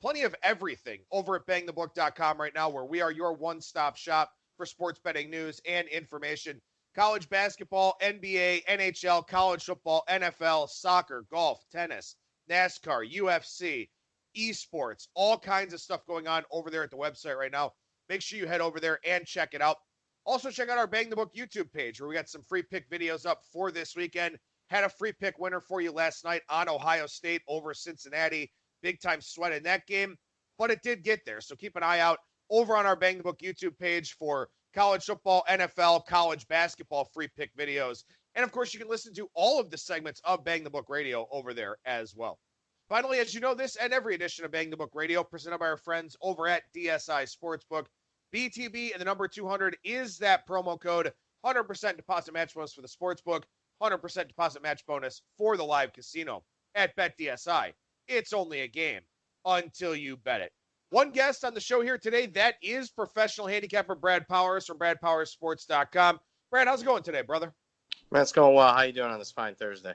plenty of everything over at BangTheBook.com right now, where we are your one-stop shop for sports betting news and information. College basketball, NBA, NHL, college football, NFL, soccer, golf, tennis, NASCAR, UFC, esports, all kinds of stuff going on over there at the website right now. Make sure you head over there and check it out. Also, check out our Bang the Book YouTube page, where we got some free pick videos up for this weekend. Had a free pick winner for you last night on Ohio State over Cincinnati. Big time sweat in that game, but it did get there. So keep an eye out over on our Bang the Book YouTube page for college football, NFL, college basketball free pick videos. And of course, you can listen to all of the segments of Bang the Book Radio over there as well. Finally, as you know, this and every edition of Bang the Book Radio presented by our friends over at DSI Sportsbook. BTB and the number 200 is that promo code. 100% deposit match bonus for the sportsbook. 100% deposit match bonus for the live casino at BetDSI. It's only a game until you bet it. One guest on the show here today, that is professional handicapper Brad Powers from BradPowersSports.com. Brad, how's it going today, brother? Man, it's going well. How you doing on this fine Thursday?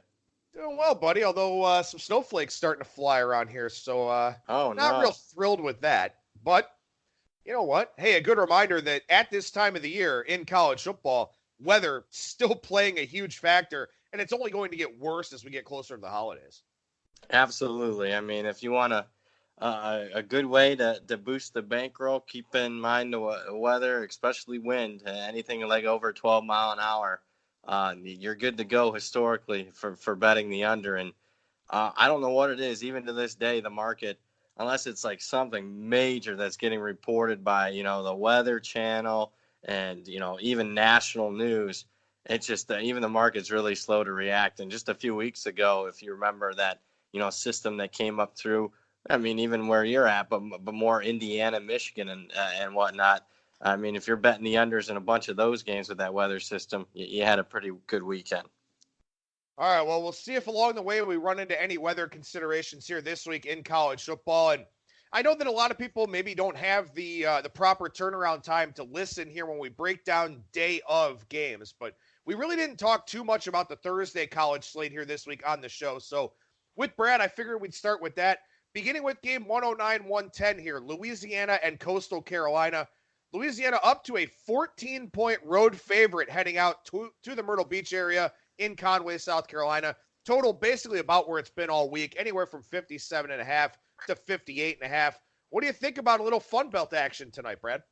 Doing well, buddy, although some snowflakes starting to fly around here, so not real thrilled with that. But you know what? Hey, a good reminder that at this time of the year in college football, weather still playing a huge factor, and it's only going to get worse as we get closer to the holidays. Absolutely. I mean, if you want a good way to boost the bankroll, keep in mind the weather, especially wind. Anything like over 12 mile an hour, you're good to go historically for betting the under. And I don't know what it is, even to this day, the market, unless it's like something major that's getting reported by, the Weather Channel and, even national news, it's just even the market's really slow to react. And just a few weeks ago, if you remember that, system that came up through, I mean, even where you're at, but more Indiana, Michigan, and whatnot. I mean, if you're betting the unders in a bunch of those games with that weather system, you had a pretty good weekend. All right, well, we'll see if along the way we run into any weather considerations here this week in college football. And I know that a lot of people maybe don't have the proper turnaround time to listen here when we break down day of games, but we really didn't talk too much about the Thursday college slate here this week on the show. So with Brad, I figured we'd start with that. Beginning with game 109-110 here, Louisiana and Coastal Carolina. Louisiana up to a 14-point road favorite heading out to the Myrtle Beach area in Conway, South Carolina. Total basically about where it's been all week, anywhere from 57.5 to 58.5. What do you think about a little Fun Belt action tonight, Brad?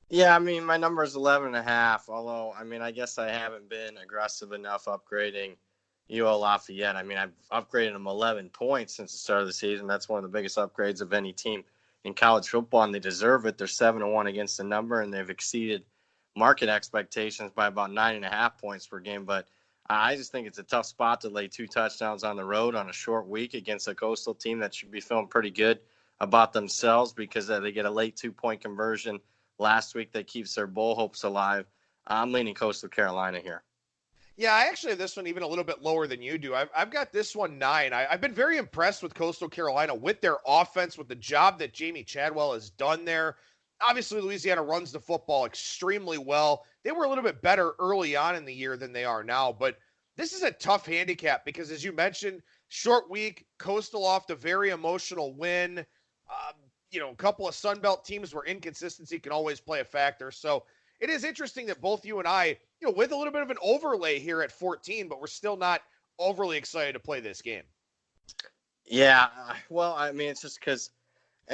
Yeah, I mean, my number is 11.5, although, I mean, I guess I haven't been aggressive enough upgrading UL Lafayette. I mean, I've upgraded them 11 points since the start of the season. That's one of the biggest upgrades of any team in college football, and they deserve it. They're 7-1 against the number, and they've exceeded market expectations by about 9.5 points per game. But I just think it's a tough spot to lay 2 touchdowns on the road on a short week against a Coastal team that should be feeling pretty good about themselves because they get a late 2-point conversion last week that keeps their bowl hopes alive. I'm leaning Coastal Carolina here. Yeah, I actually have this one even a little bit lower than you do. I've got this one 9. I've been very impressed with Coastal Carolina, with their offense, with the job that Jamie Chadwell has done there. Obviously, Louisiana runs the football extremely well. They were a little bit better early on in the year than they are now, but this is a tough handicap because, as you mentioned, short week, Coastal off the very emotional win. A couple of Sun Belt teams where inconsistency can always play a factor. So it is interesting that both you and I, with a little bit of an overlay here at 14, but we're still not overly excited to play this game. Yeah, well, I mean, it's just because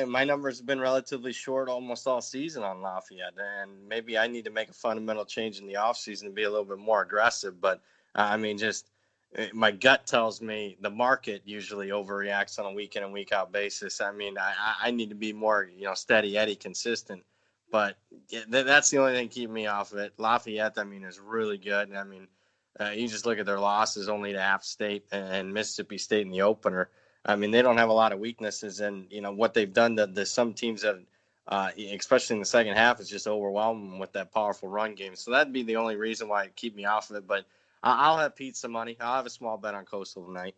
my numbers have been relatively short almost all season on Lafayette, and maybe I need to make a fundamental change in the offseason to be a little bit more aggressive. But, I mean, just my gut tells me the market usually overreacts on a week-in and week-out basis. I mean, I need to be more, steady Eddie, consistent. But that's the only thing keeping me off of it. Lafayette, I mean, is really good. I mean, you just look at their losses only to App State and Mississippi State in the opener. I mean, they don't have a lot of weaknesses. And, what they've done to some teams, that, especially in the second half, is just overwhelming with that powerful run game. So that'd be the only reason why it keep me off of it. But I'll have pizza money. I'll have a small bet on Coastal tonight.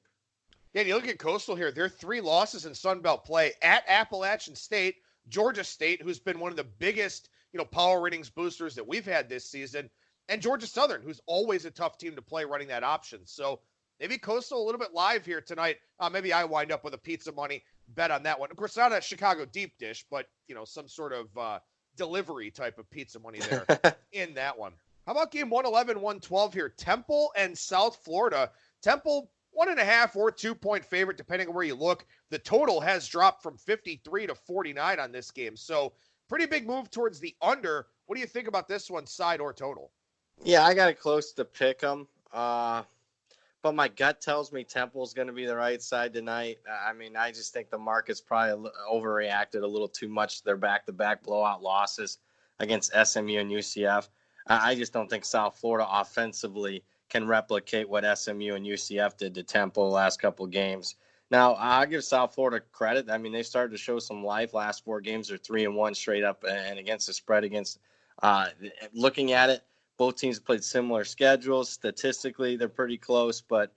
Yeah, and you look at Coastal here. Their 3 losses in Sun Belt play at Appalachian State, Georgia State, who's been one of the biggest, power ratings boosters that we've had this season, and Georgia Southern, who's always a tough team to play running that option. So maybe Coastal a little bit live here tonight. Maybe I wind up with a pizza money bet on that one. Of course, not a Chicago deep dish, but, some sort of delivery type of pizza money there in that one. How about game 111, 112 here? Temple and South Florida. Temple, 1.5 or 2-point favorite, depending on where you look. The total has dropped from 53 to 49 on this game. So pretty big move towards the under. What do you think about this one, side or total? Yeah, I got it close to pick 'em. But my gut tells me Temple's going to be the right side tonight. I just think the market's probably overreacted a little too much to their back-to-back blowout losses against SMU and UCF. I just don't think South Florida offensively can replicate what SMU and UCF did to Temple the last couple of games. Now, I'll give South Florida credit. They started to show some life. Last 4 games are 3-1 straight up and against the spread against looking at it. Both teams played similar schedules. Statistically, they're pretty close. But,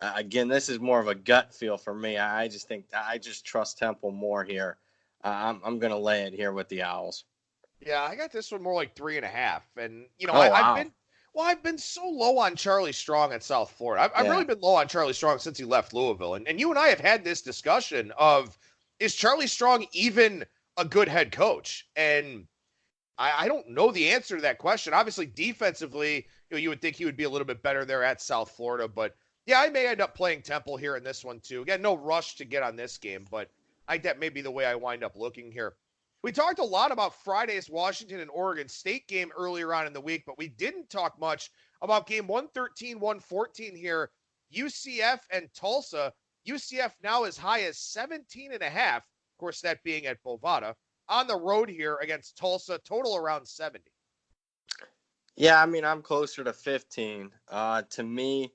again, this is more of a gut feel for me. I just trust Temple more here. I'm going to lay it here with the Owls. Yeah, I got this one more like 3.5. And, wow. I've been so low on Charlie Strong at South Florida. I've really been low on Charlie Strong since he left Louisville. And you and I have had this discussion of, is Charlie Strong even a good head coach? And I don't know the answer to that question. Obviously, defensively, you would think he would be a little bit better there at South Florida. But, yeah, I may end up playing Temple here in this one, too. Again, no rush to get on this game, but I think that may be the way I wind up looking here. We talked a lot about Friday's Washington and Oregon State game earlier on in the week, but we didn't talk much about game 113, 114 here, UCF and Tulsa. UCF now as high as 17.5, of course, that being at Bovada, on the road here against Tulsa, total around 70. Yeah, I'm closer to 15. To me,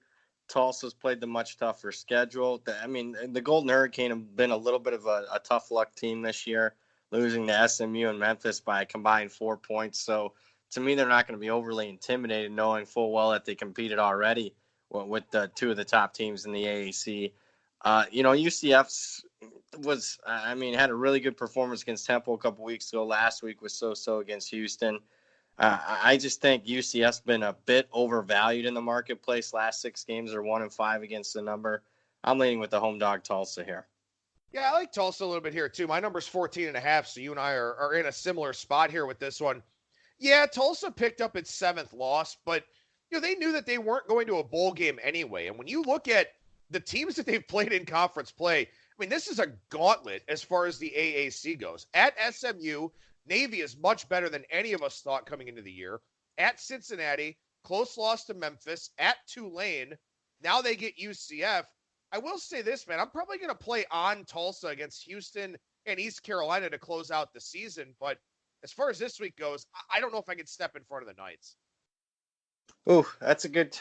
Tulsa's played the much tougher schedule. The Golden Hurricane have been a little bit of a tough luck team this year, losing to SMU and Memphis by a combined 4 points. So, to me, they're not going to be overly intimidated, knowing full well that they competed already with the 2 of the top teams in the AAC. UCF had a really good performance against Temple a couple weeks ago. Last week was so-so against Houston. I just think UCF's been a bit overvalued in the marketplace. Last 6 games are 1-5 against the number. I'm leaning with the home dog Tulsa here. Yeah, I like Tulsa a little bit here, too. My number's 14.5, so you and I are in a similar spot here with this one. Yeah, Tulsa picked up its 7th loss, but they knew that they weren't going to a bowl game anyway. And when you look at the teams that they've played in conference play, this is a gauntlet as far as the AAC goes. At SMU, Navy is much better than any of us thought coming into the year. At Cincinnati, close loss to Memphis. At Tulane, now they get UCF. I will say this, man, I'm probably going to play on Tulsa against Houston and East Carolina to close out the season. But as far as this week goes, I don't know if I can step in front of the Knights. Ooh, that's a good,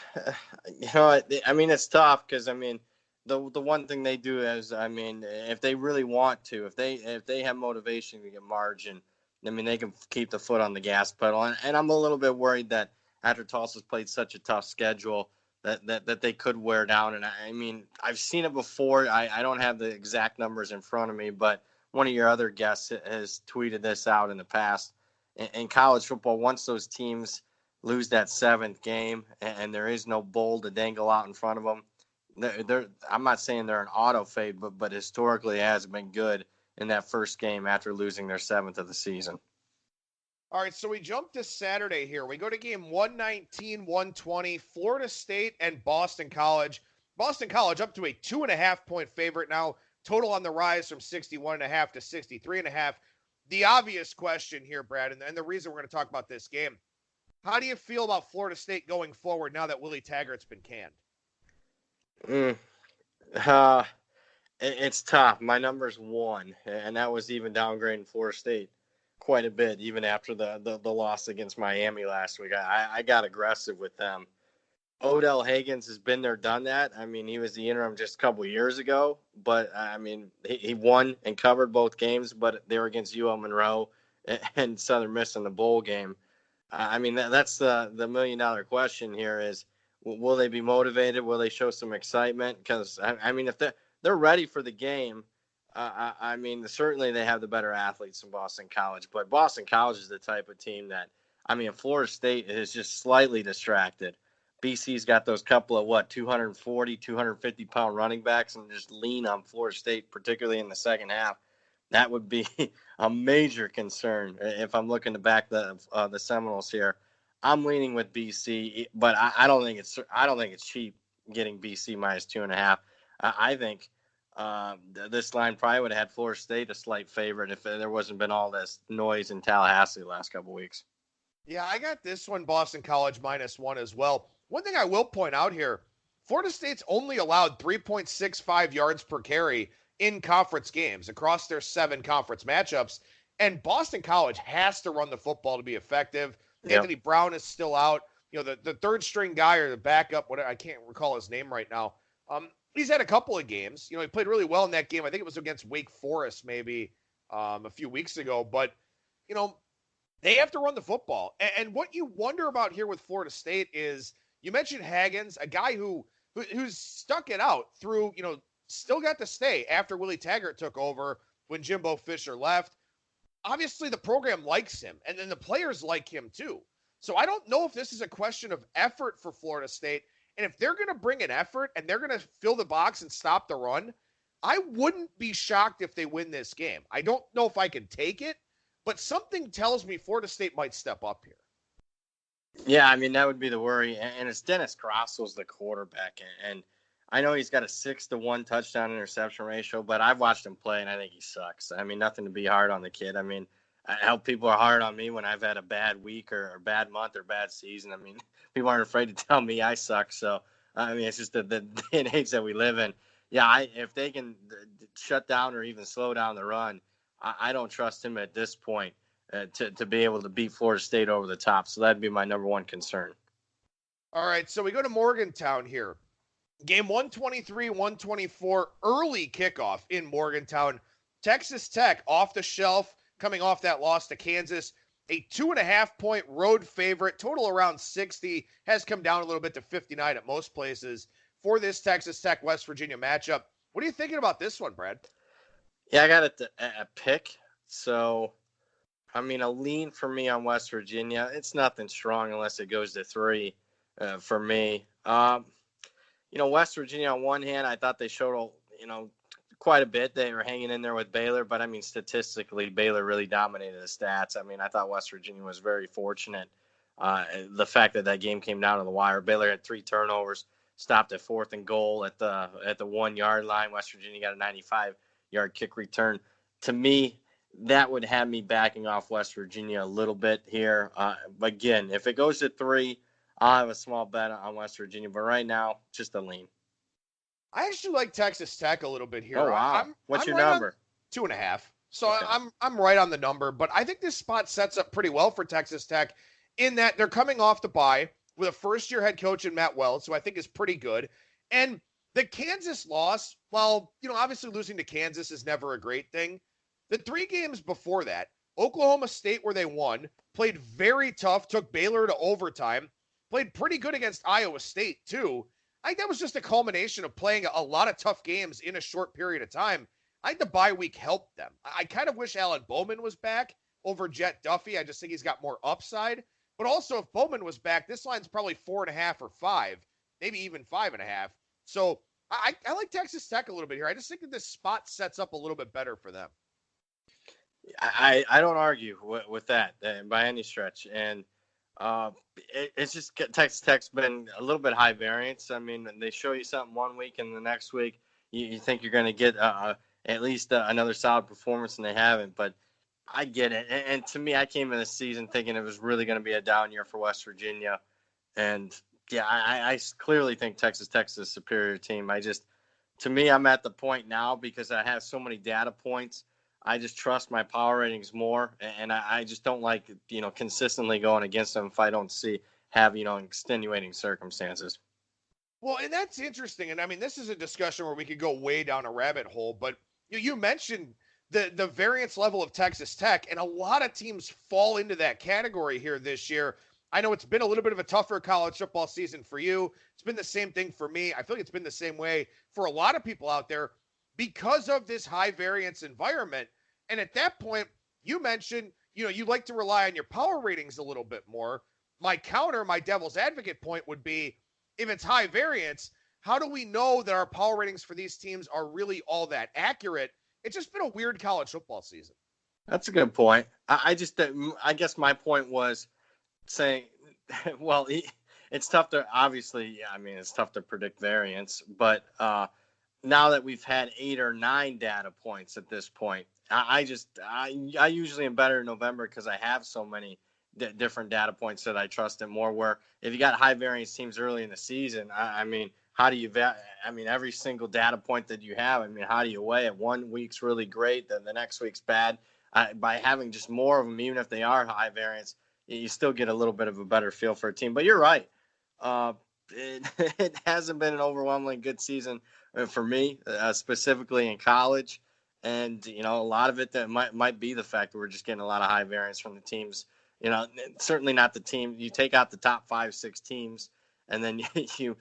it's tough because, the one thing they do is, if they really want to, if they have motivation to get margin, they can keep the foot on the gas pedal. And I'm a little bit worried that after Tulsa's played such a tough schedule, that they could wear down. And I've seen it before. I don't have the exact numbers in front of me, but one of your other guests has tweeted this out in the past. In college football, once those teams lose that 7th game and there is no bowl to dangle out in front of them, I'm not saying they're an auto fade, but historically it hasn't been good in that first game after losing their 7th of the season. All right, so we jump to Saturday here. We go to game 119, 120, Florida State and Boston College. Boston College up to a 2.5-point favorite now, total on the rise from 61.5 to 63.5. The obvious question here, Brad, and the reason we're going to talk about this game, how do you feel about Florida State going forward now that Willie Taggart's been canned? It's tough. My number's 1, and that was even downgrading Florida State quite a bit, even after the loss against Miami last week. I got aggressive with them. Odell Higgins has been there, done that. He was the interim just a couple of years ago, but he won and covered both games, but they were against UL Monroe and Southern Miss in the bowl game. That's the $1 million question here is, will they be motivated? Will they show some excitement? Because, if they're ready for the game, certainly they have the better athletes in Boston College. But Boston College is the type of team that, Florida State is just slightly distracted BC's got those couple of 240, 250-pound running backs and just lean on Florida State, particularly in the second half. That would be a major concern if I'm looking to back the Seminoles here. I'm leaning with BC, but I don't think it's cheap getting BC minus 2.5. I think this line probably would have had Florida State a slight favorite if there wasn't been all this noise in Tallahassee the last couple of weeks. Yeah, I got this one, Boston College -1 as well. One thing I will point out here, Florida State's only allowed 3.65 yards per carry in conference games across their 7 conference matchups, and Boston College has to run the football to be effective. Yep. Anthony Brown is still out. You know, the third string guy or the backup, whatever, I can't recall his name right now. He's had a couple of games. You know, he played really well in that game. I think it was against Wake Forest maybe a few weeks ago. But, you know, they have to run the football. And what you wonder about here with Florida State is you mentioned Haggins, a guy who's stuck it out through, you know, still got to stay after Willie Taggart took over when Jimbo Fisher left. Obviously, the program likes him, and then the players like him too. So I don't know if this is a question of effort for Florida State. And if they're going to bring an effort and they're going to fill the box and stop the run, I wouldn't be shocked if they win this game. I don't know if I can take it, but something tells me Florida State might step up here. Yeah, I mean, that would be the worry. And it's Dennis Grossel's the quarterback. And I know he's got a 6-to-1 touchdown interception ratio, but I've watched him play, and I think he sucks. I mean, nothing to be hard on the kid. I mean, I hope people are hard on me when I've had a bad week or bad month or bad season. I mean, people aren't afraid to tell me I suck. So, I mean, it's just the day and age that we live in. Yeah, if they can shut down or even slow down the run, I don't trust him at this point to be able to beat Florida State over the top. So that'd be my number one concern. All right, so we go to Morgantown here. Game 123, 124, early kickoff in Morgantown. Texas Tech off the shelf, coming off that loss to Kansas. A 2.5-point road favorite, total around 60, has come down a little bit to 59 at most places for this Texas Tech West Virginia matchup. What are you thinking about this one, Brad? Yeah, I got it a pick. So, I mean, a lean for me on West Virginia. It's nothing strong unless it goes to 3 for me. You know, West Virginia, on one hand, I thought they showed, you know, quite a bit. They were hanging in there with Baylor, but I mean, statistically, Baylor really dominated the stats. I mean, I thought West Virginia was very fortunate. The fact that game came down to the wire. Baylor had 3 turnovers, stopped at 4th and goal at the 1-yard line. West Virginia got a 95-yard kick return. To me, that would have me backing off West Virginia a little bit here. But again, if it goes to 3, I'll have a small bet on West Virginia. But right now, just a lean. I actually like Texas Tech a little bit here. Oh, wow. What's your number? 2.5. So okay. I'm right on the number, but I think this spot sets up pretty well for Texas Tech in that they're coming off the bye with a first-year head coach in Matt Wells, who I think is pretty good. And the Kansas loss, well, you know, obviously losing to Kansas is never a great thing. The 3 games before that, Oklahoma State, where they won, played very tough, took Baylor to overtime, played pretty good against Iowa State, too. I think that was just a culmination of playing a lot of tough games in a short period of time. I think the bye week helped them. I kind of wish Alan Bowman was back over Jet Duffy. I just think he's got more upside. But also, if Bowman was back, this line's probably 4.5 or 5, maybe even 5.5. So I like Texas Tech a little bit here. I just think that this spot sets up a little bit better for them. I don't argue with that by any stretch. And it's just Texas Tech's been a little bit high variance. I mean, they show you something one week and the next week you think you're going to get at least another solid performance, and they haven't. But I get it. And to me, I came in this season thinking it was really going to be a down year for West Virginia. And, yeah, I clearly think Texas Tech's a superior team. To me, I'm at the point now because I have so many data points. I just trust my power ratings more, and I just don't like, you know, consistently going against them if I don't have, you know, extenuating circumstances. Well, and that's interesting. And I mean, this is a discussion where we could go way down a rabbit hole, but you mentioned the variance level of Texas Tech, and a lot of teams fall into that category here this year. I know it's been a little bit of a tougher college football season for you. It's been the same thing for me. I feel like it's been the same way for a lot of people out there because of this high variance environment. And at that point, you mentioned, you know, you like to rely on your power ratings a little bit more. My devil's advocate point would be, if it's high variance, how do we know that our power ratings for these teams are really all that accurate? It's just been a weird college football season. That's a good point. I guess my point was saying, well, it's tough to obviously, I mean, it's tough to predict variance, but now that we've had 8 or 9 data points at this point, I usually am better in November because I have so many different data points that I trust in more. Where if you got high variance teams early in the season, I mean, how do you I mean, every single data point that you have, I mean, how do you weigh it? One week's really great, then the next week's bad. By having just more of them, even if they are high variance, you still get a little bit of a better feel for a team. But you're right. It hasn't been an overwhelmingly good season for me, specifically in college. And, you know, a lot of it that might be the fact that we're just getting a lot of high variance from the teams. You know, certainly not the team. You take out the top 5-6 teams, and then you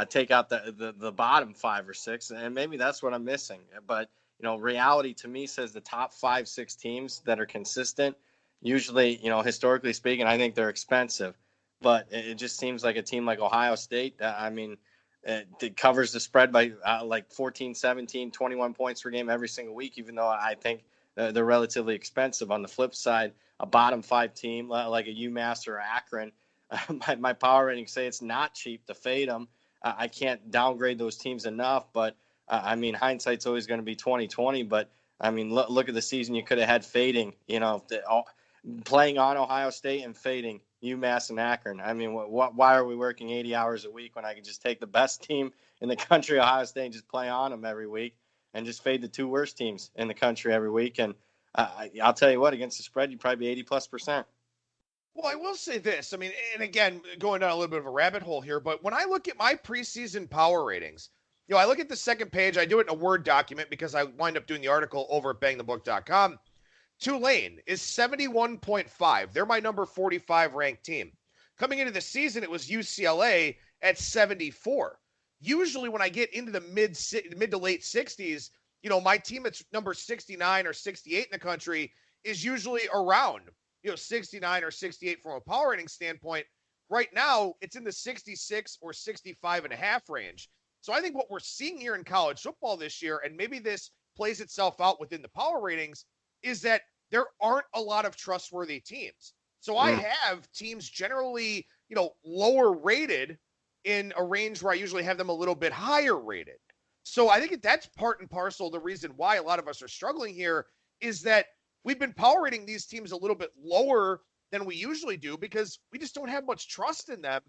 take out the bottom 5 or 6, and maybe that's what I'm missing. But, you know, reality to me says the top 5-6 teams that are consistent, usually, you know, historically speaking, I think they're expensive. But it just seems like a team like Ohio State, I mean, it covers the spread by like 14, 17, 21 points per game every single week, even though I think they're relatively expensive. On the flip side, a bottom 5 team like a UMass or Akron, my power ratings say it's not cheap to fade them. I can't downgrade those teams enough, but I mean, hindsight's always going to be 20/20. But I mean, look at the season you could have had fading, you know, playing on Ohio State and fading UMass and Akron. I mean, why are we working 80 hours a week when I could just take the best team in the country, Ohio State, and just play on them every week and just fade the 2 worst teams in the country every week? And I'll tell you what, against the spread, you'd probably be 80+%. Well, I will say this. I mean, and again, going down a little bit of a rabbit hole here, but when I look at my preseason power ratings, you know, I look at the second page. I do it in a Word document because I wind up doing the article over at BangTheBook.com. Tulane is 71.5. They're my number 45 ranked team. Coming into the season, it was UCLA at 74. Usually when I get into the mid to late 60s, you know, my team at number 69 or 68 in the country is usually around, you know, 69 or 68 from a power rating standpoint. Right now, it's in the 66 or 65 and a half range. So I think what we're seeing here in college football this year, and maybe this plays itself out within the power ratings, is that there aren't a lot of trustworthy teams. So I have teams generally, you know, lower rated in a range where I usually have them a little bit higher rated. So I think that's part and parcel the reason why a lot of us are struggling here is that we've been power rating these teams a little bit lower than we usually do because we just don't have much trust in them.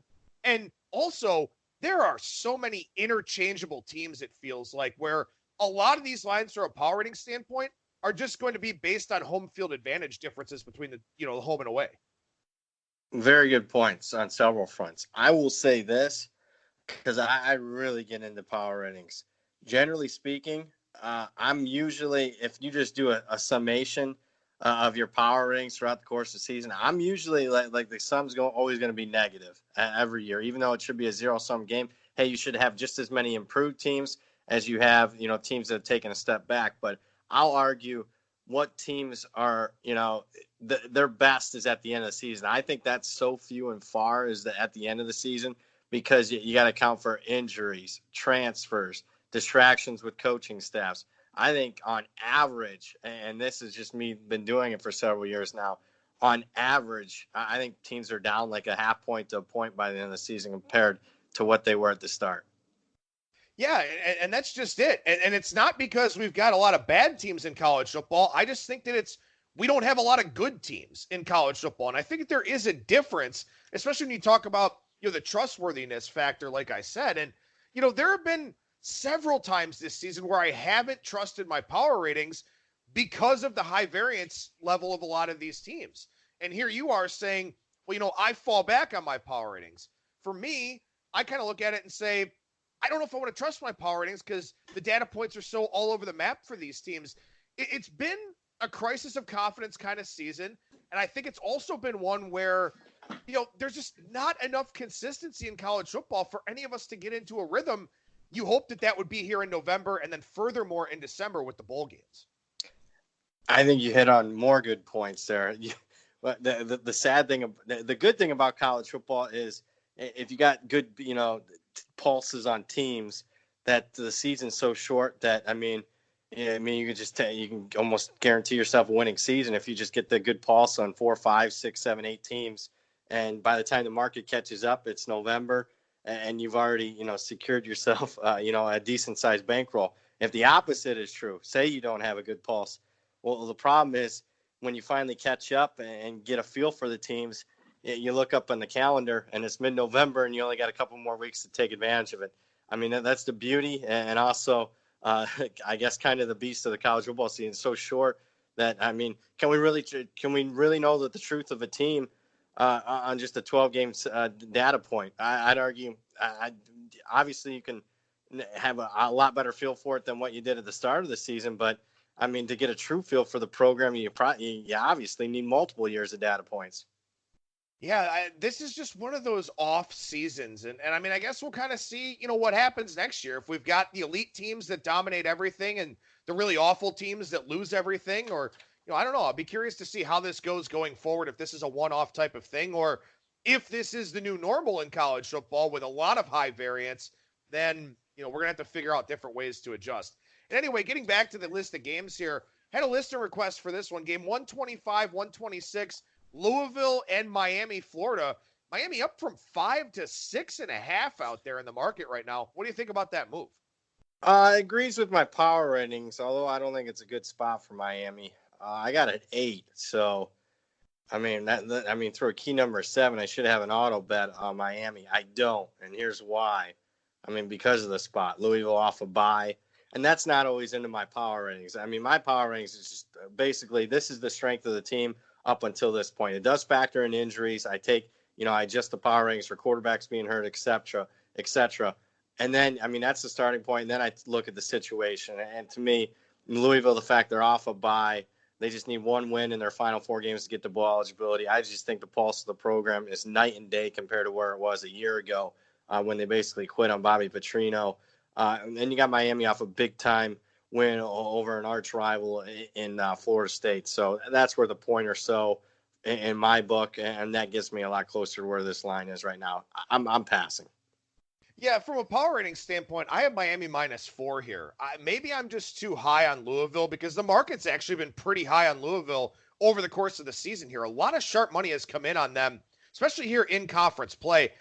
And also, there are so many interchangeable teams, it feels like, where a lot of these lines from a power rating standpoint are just going to be based on home field advantage differences between the, you know, the home and away. Very good points on several fronts. I will say this because I really get into power ratings. Generally speaking, I'm usually, if you just do a summation of your power ratings throughout the course of the season, I'm usually like the sum's always going to be negative every year, even though it should be a zero-sum game. Hey, you should have just as many improved teams as you have, you know, teams that have taken a step back. But I'll argue what teams are, you know, their best is at the end of the season. I think that's so few and far is that at the end of the season because you got to account for injuries, transfers, distractions with coaching staffs. I think on average, and this is just me been doing it for several years now, on average, I think teams are down like a half point to a point by the end of the season compared to what they were at the start. Yeah, and that's just it. And it's not because we've got a lot of bad teams in college football. I just think that we don't have a lot of good teams in college football. And I think that there is a difference, especially when you talk about, you know, the trustworthiness factor, like I said. And, you know, there have been several times this season where I haven't trusted my power ratings because of the high variance level of a lot of these teams. And here you are saying, well, you know, I fall back on my power ratings. For me, I kind of look at it and say, I don't know if I want to trust my power ratings because the data points are so all over the map for these teams. It's been a crisis of confidence kind of season. And I think it's also been one where, you know, there's just not enough consistency in college football for any of us to get into a rhythm. You hope that would be here in November and then furthermore in December with the bowl games. I think you hit on more good points there. But the sad thing, the good thing about college football is if you got good, you know, pulses on teams that the season's so short that, I mean, you can you can almost guarantee yourself a winning season if you just get the good pulse on 4, 5, 6, 7, 8 teams. And by the time the market catches up, it's November, and you've already, secured yourself, a decent sized bankroll. If the opposite is true, say you don't have a good pulse, well, the problem is when you finally catch up and get a feel for the teams, you look up on the calendar and it's mid-November and you only got a couple more weeks to take advantage of it. I mean, that's the beauty, and also I guess kind of the beast of the college football season. It's so short that, I mean, can we really know that the truth of a team on just a 12-game data point? I'd argue, obviously you can have a lot better feel for it than what you did at the start of the season, but I mean, to get a true feel for the program, you obviously need multiple years of data points. Yeah, this is just one of those off seasons. And I mean, I guess we'll kind of see, what happens next year. If we've got the elite teams that dominate everything and the really awful teams that lose everything, or, I don't know. I'll be curious to see how this goes going forward, if this is a one-off type of thing, or if this is the new normal in college football with a lot of high variance, then, we're going to have to figure out different ways to adjust. And anyway, getting back to the list of games here, had a listener request for this one. Game 125, 126, Louisville and Miami, Florida. Miami up from 5 to 6.5 out there in the market right now. What do you think about that move? It agrees with my power ratings, although I don't think it's a good spot for Miami. I got an 8, so I mean through a key number 7, I should have an auto bet on Miami. I don't, and here's why. I mean, because of the spot, Louisville off a bye. And that's not always into my power ratings. I mean, my power ratings is just basically this is the strength of the team up until this point. It does factor in injuries. I adjust the power ratings for quarterbacks being hurt, et cetera. And then, I mean, that's the starting point. And then I look at the situation. And to me, Louisville, the fact they're off a bye, they just need one win in their final 4 games to get the bowl eligibility. I just think the pulse of the program is night and day compared to where it was a year ago when they basically quit on Bobby Petrino. And then you got Miami off a big-time win over an arch rival in Florida State. So that's where the point or so in my book, and that gets me a lot closer to where this line is right now. I'm passing. Yeah, from a power rating standpoint, I have Miami -4 here. Maybe I'm just too high on Louisville because the market's actually been pretty high on Louisville over the course of the season here. A lot of sharp money has come in on them, especially here in conference play.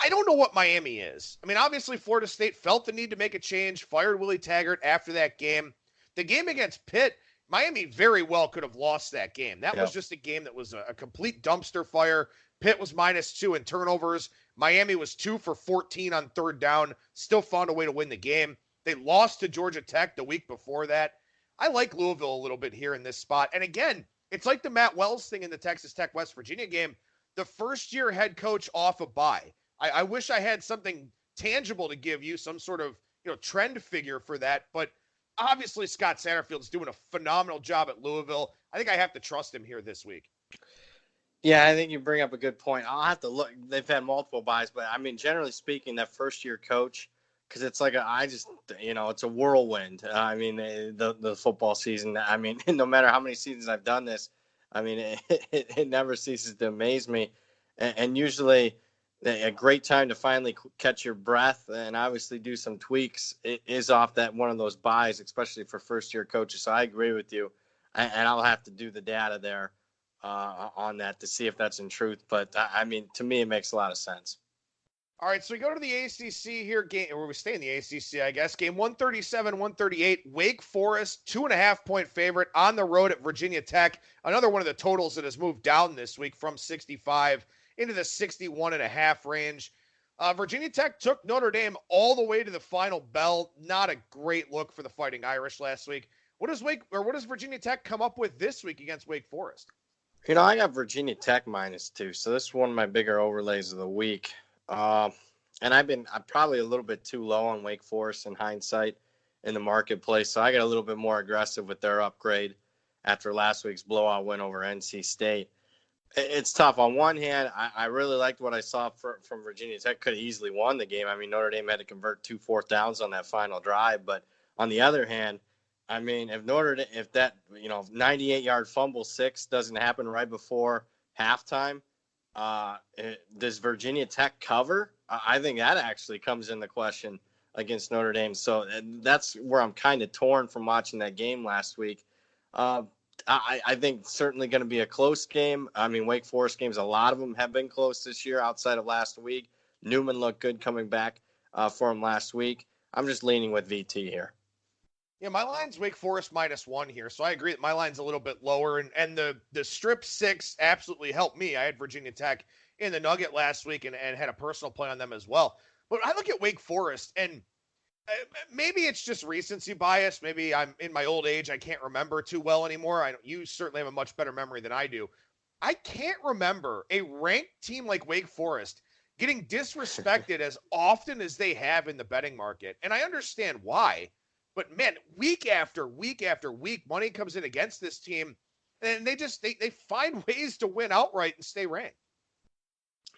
I don't know what Miami is. I mean, obviously, Florida State felt the need to make a change, fired Willie Taggart after that game. The game against Pitt, Miami very well could have lost that game. That was just a game that was a complete dumpster fire. Pitt was -2 in turnovers. Miami was 2 for 14 on third down, still found a way to win the game. They lost to Georgia Tech the week before that. I like Louisville a little bit here in this spot. And again, it's like the Matt Wells thing in the Texas Tech-West Virginia game. The first-year head coach off a bye. I wish I had something tangible to give you, some sort of trend figure for that. But obviously, Scott Satterfield's doing a phenomenal job at Louisville. I think I have to trust him here this week. Yeah, I think you bring up a good point. I'll have to look. They've had multiple buys, but I mean, generally speaking, that first-year coach, because it's like it's a whirlwind. I mean, the football season. I mean, no matter how many seasons I've done this, I mean, it never ceases to amaze me, and usually a great time to finally catch your breath and obviously do some tweaks is off that one of those buys, especially for first-year coaches. So I agree with you, and I'll have to do the data there on that to see if that's in truth. But, I mean, to me, it makes a lot of sense. All right, so we go to the ACC here, where we stay in the ACC, I guess. Game 137, 138, Wake Forest, 2.5-point favorite on the road at Virginia Tech. Another one of the totals that has moved down this week from 65 into the 61.5 range. Virginia Tech took Notre Dame all the way to the final bell. Not a great look for the Fighting Irish last week. What does Virginia Tech come up with this week against Wake Forest? I got Virginia Tech -2, so this is one of my bigger overlays of the week. And I'm probably a little bit too low on Wake Forest in hindsight in the marketplace, so I got a little bit more aggressive with their upgrade after last week's blowout win over NC State. It's tough. On one hand, I really liked what I saw from Virginia Tech. Could have easily won the game. I mean, Notre Dame had to convert 2 fourth downs on that final drive. But on the other hand, I mean, if that 98-yard fumble 6 doesn't happen right before halftime, Does Virginia Tech cover? I think that actually comes into question against Notre Dame. So that's where I'm kind of torn from watching that game last week. I think certainly going to be a close game. I mean, Wake Forest games, a lot of them have been close this year outside of last week. Newman looked good coming back for him last week. I'm just leaning with VT here. Yeah, my line's Wake Forest -1 here, so I agree that my line's a little bit lower, and the strip 6 absolutely helped me. I had Virginia Tech in the Nugget last week and had a personal play on them as well. But I look at Wake Forest, and maybe it's just recency bias. Maybe I'm in my old age. I can't remember too well anymore. You certainly have a much better memory than I do. I can't remember a ranked team like Wake Forest getting disrespected as often as they have in the betting market. And I understand why. But man, week after week after week, money comes in against this team, and they find ways to win outright and stay ranked.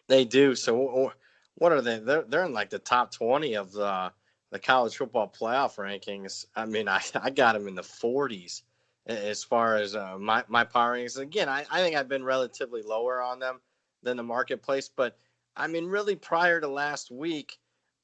They do. So what are they? They're in like the top 20 of the college football playoff rankings. I mean, I got them in the 40s as far as my power rankings. Again, I think I've been relatively lower on them than the marketplace. But I mean, really prior to last week,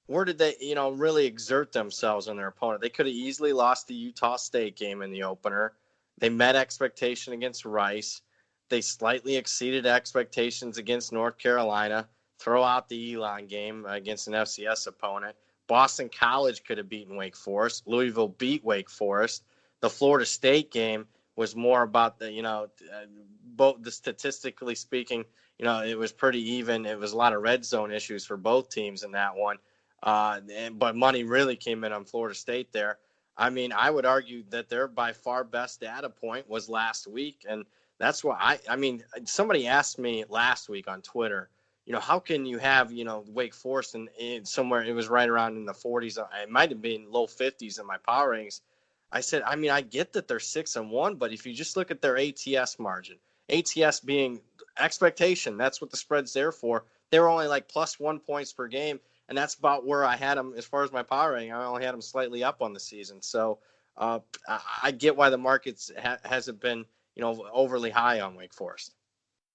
where did they, really exert themselves on their opponent? They could have easily lost the Utah State game in the opener. They met expectation against Rice. They slightly exceeded expectations against North Carolina. Throw out the Elon game against an FCS opponent. Boston College could have beaten Wake Forest. Louisville beat Wake Forest. The Florida State game was more about both the statistically speaking, it was pretty even. It was a lot of red zone issues for both teams in that one. But money really came in on Florida State there. I mean, I would argue that their by far best data point was last week. And that's why somebody asked me last week on Twitter, how can you have, Wake Forest and somewhere it was right around in the 40s. It might have been low 50s in my power ratings. I said, I get that they're 6-1, but if you just look at their ATS margin, ATS being expectation, that's what the spread's there for. They were only like +1 points per game. And that's about where I had them as far as my power rating. I only had them slightly up on the season. So I get why the markets hasn't been, overly high on Wake Forest.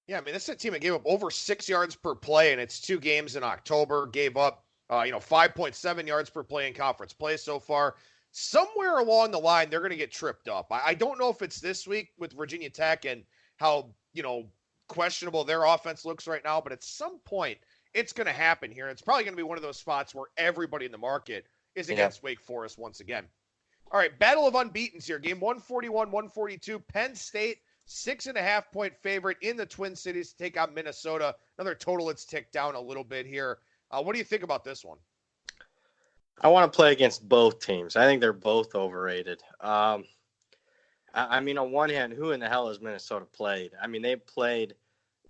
Yeah, I mean, this is a team that gave up over 6 yards per play in its 2 games in October, gave up, 5.7 yards per play in conference play so far. Somewhere along the line, they're going to get tripped up. I don't know if it's this week with Virginia Tech and how, questionable their offense looks right now, but at some point, it's going to happen here. It's probably going to be one of those spots where everybody in the market is against Wake Forest once again. All right, battle of unbeatens here. Game 141-142. Penn State, 6.5-point favorite in the Twin Cities to take on Minnesota. Another total that's ticked down a little bit here. What do you think about this one? I want to play against both teams. I think they're both overrated. On one hand, who in the hell has Minnesota played? I mean, they've played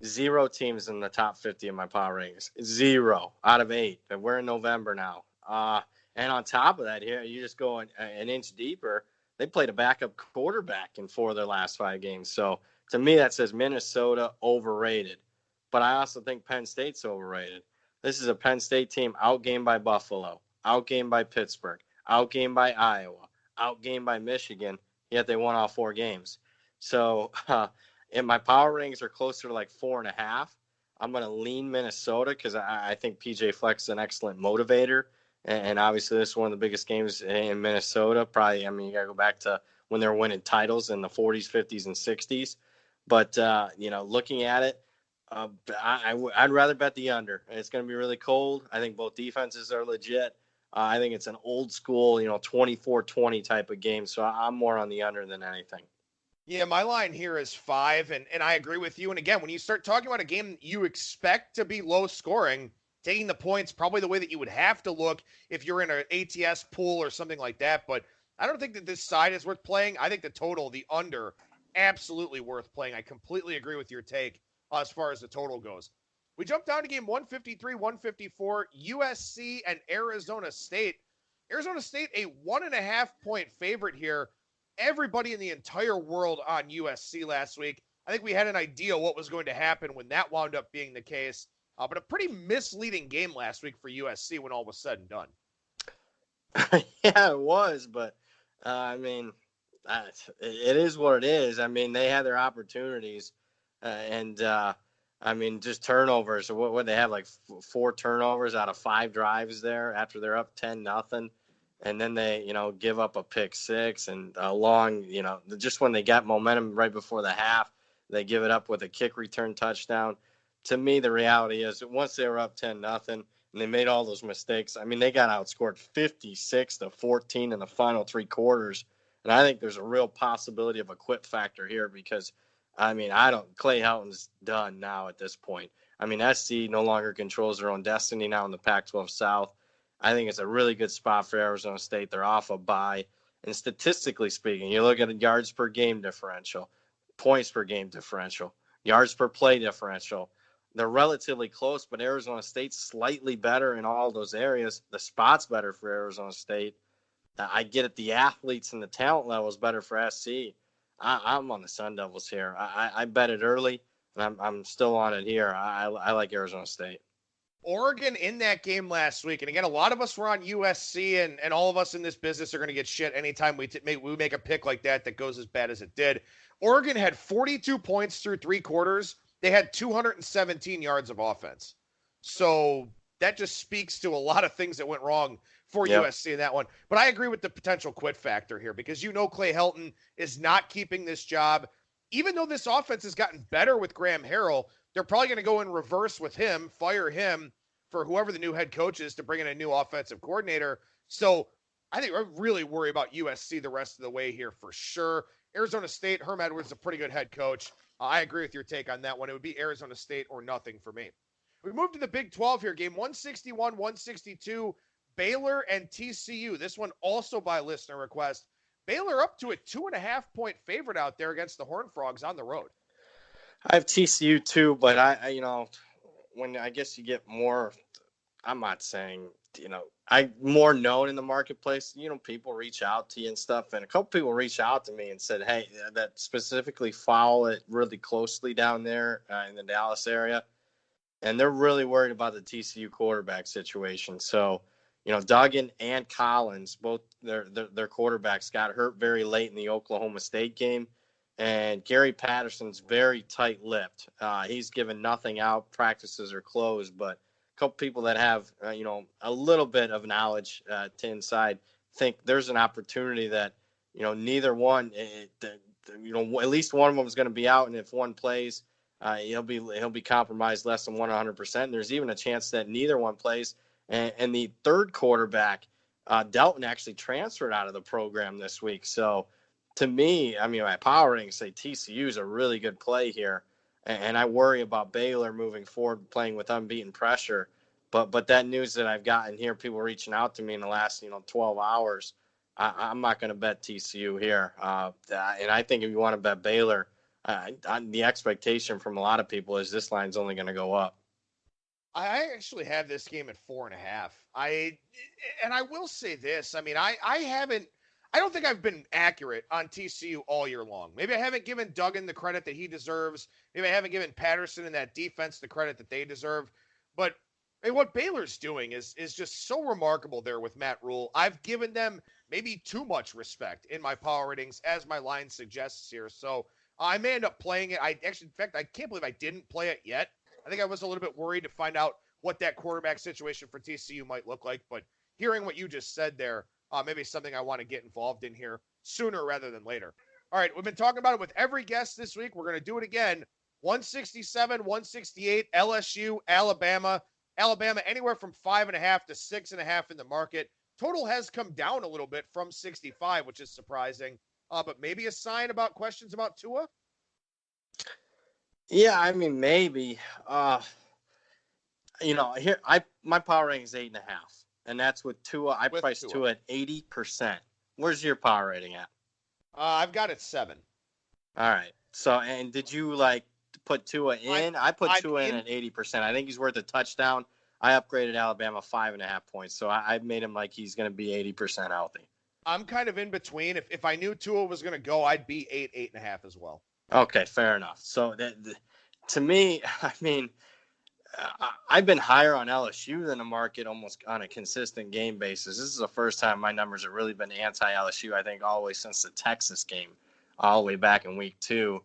0 teams in the top 50 of my power ratings. 0 out of 8. And we're in November now. And on top of that, here you just go an inch deeper. They played a backup quarterback in 4 of their last 5 games. So to me, that says Minnesota overrated. But I also think Penn State's overrated. This is a Penn State team outgained by Buffalo, outgained by Pittsburgh, outgained by Iowa, outgained by Michigan, yet they won all 4 games. So and my power ratings are closer to like 4.5. I'm going to lean Minnesota because I think PJ Fleck is an excellent motivator. And obviously, this is one of the biggest games in Minnesota. Probably, you got to go back to when they were winning titles in the 40s, 50s, and 60s. But, looking at it, I'd rather bet the under. It's going to be really cold. I think both defenses are legit. I think it's an old school, 24-20 type of game. So I'm more on the under than anything. Yeah, my line here is 5, and I agree with you. And again, when you start talking about a game you expect to be low scoring, taking the points probably the way that you would have to look if you're in an ATS pool or something like that. But I don't think that this side is worth playing. I think the total, the under, absolutely worth playing. I completely agree with your take as far as the total goes. We jump down to game 153-154, USC and Arizona State. Arizona State, a 1.5-point favorite here. Everybody in the entire world on USC last week. I think we had an idea what was going to happen when that wound up being the case. But a pretty misleading game last week for USC when all was said and done. Yeah, it was. But, it is what it is. I mean, they had their opportunities. And I mean, just turnovers. So what they have, like 4 turnovers out of 5 drives there after they're up 10-0. And then they, give up a pick 6 and a long, just when they got momentum right before the half, they give it up with a kick return touchdown. To me, the reality is that once they were up 10-0 and they made all those mistakes, I mean, they got outscored 56-14 in the final 3 quarters. And I think there's a real possibility of a quit factor here because, I mean, Clay Helton's done now at this point. I mean, SC no longer controls their own destiny now in the Pac-12 South. I think it's a really good spot for Arizona State. They're off a bye. And statistically speaking, you look at a yards per game differential, points per game differential, yards per play differential. They're relatively close, but Arizona State's slightly better in all those areas. The spot's better for Arizona State. I get it. The athletes and the talent level is better for SC. I'm on the Sun Devils here. I bet it early, and I'm still on it here. I like Arizona State. Oregon in that game last week, and again, a lot of us were on USC, and all of us in this business are going to get shit anytime we make a pick like that goes as bad as it did. Oregon had 42 points through 3 quarters. They had 217 yards of offense. So that just speaks to a lot of things that went wrong for USC in that one. But I agree with the potential quit factor here because Clay Helton is not keeping this job. Even though this offense has gotten better with Graham Harrell, they're probably going to go in reverse with him, fire him for whoever the new head coach is to bring in a new offensive coordinator. So I think I really worry about USC the rest of the way here for sure. Arizona State, Herm Edwards is a pretty good head coach. I agree with your take on that one. It would be Arizona State or nothing for me. We move to the Big 12 here. Game 161, 162, Baylor and TCU. This one also by listener request. Baylor up to a 2.5-point favorite out there against the Horned Frogs on the road. I have TCU too, but I when I guess you get more, I'm not saying, I more known in the marketplace, people reach out to you and stuff. And a couple people reached out to me and said, hey, that specifically follow it really closely down there in the Dallas area. And they're really worried about the TCU quarterback situation. So, Duggan and Collins, both their quarterbacks got hurt very late in the Oklahoma State game. And Gary Patterson's very tight-lipped. He's given nothing out. Practices are closed. But a couple people that have, a little bit of knowledge to inside think there's an opportunity that, neither one, at least one of them is going to be out. And if one plays, he'll be compromised less than 100%. There's even a chance that neither one plays. And the third quarterback, Delton, actually transferred out of the program this week. So, to me, I mean, my power ratings say TCU is a really good play here, and I worry about Baylor moving forward, playing with unbeaten pressure. But that news that I've gotten here, people reaching out to me in the last 12 hours, I'm not going to bet TCU here. And I think if you want to bet Baylor, the expectation from a lot of people is this line's only going to go up. I actually have this game at 4.5. I will say this. I mean, I don't think I've been accurate on TCU all year long. Maybe I haven't given Duggan the credit that he deserves. Maybe I haven't given Patterson and that defense the credit that they deserve. But what Baylor's doing is just so remarkable there with Matt Rule. I've given them maybe too much respect in my power ratings, as my line suggests here. So I may end up playing it. In fact, I can't believe I didn't play it yet. I think I was a little bit worried to find out what that quarterback situation for TCU might look like. But hearing what you just said there, maybe something I want to get involved in here sooner rather than later. All right, we've been talking about it with every guest this week. We're going to do it again. 167, 168, LSU, Alabama. Alabama anywhere from 5.5 to 6.5 in the market. Total has come down a little bit from 65, which is surprising. But maybe a sign about questions about Tua? Yeah, I mean, maybe. Here my power rating is 8.5. And that's with Tua. I priced Tua at 80%. Where's your power rating at? I've got it 7. All right. So, and did you put Tua in? I put Tua in at 80%. I think he's worth a touchdown. I upgraded Alabama 5.5 points. So I made him like he's going to be 80% healthy. I'm kind of in between. If I knew Tua was going to go, I'd be 8.5 as well. Okay, fair enough. So to me, I mean, I've been higher on LSU than the market almost on a consistent game basis. This is the first time my numbers have really been anti-LSU, I think, always since the Texas game, all the way back in week 2.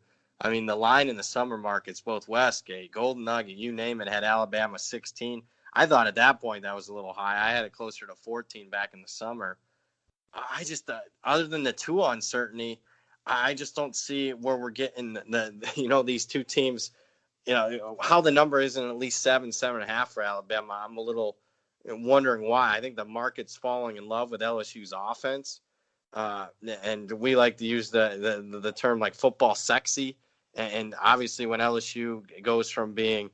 I mean, the line in the summer markets, both Westgate, Golden Nugget, you name it, had Alabama 16. I thought at that point that was a little high. I had it closer to 14 back in the summer. I just, other than the Tua uncertainty, I just don't see where we're getting these two teams, how the number isn't at least 7.5 for Alabama. I'm a little wondering why. I think the market's falling in love with LSU's offense. And we like to use the term like football sexy. And obviously when LSU goes from being,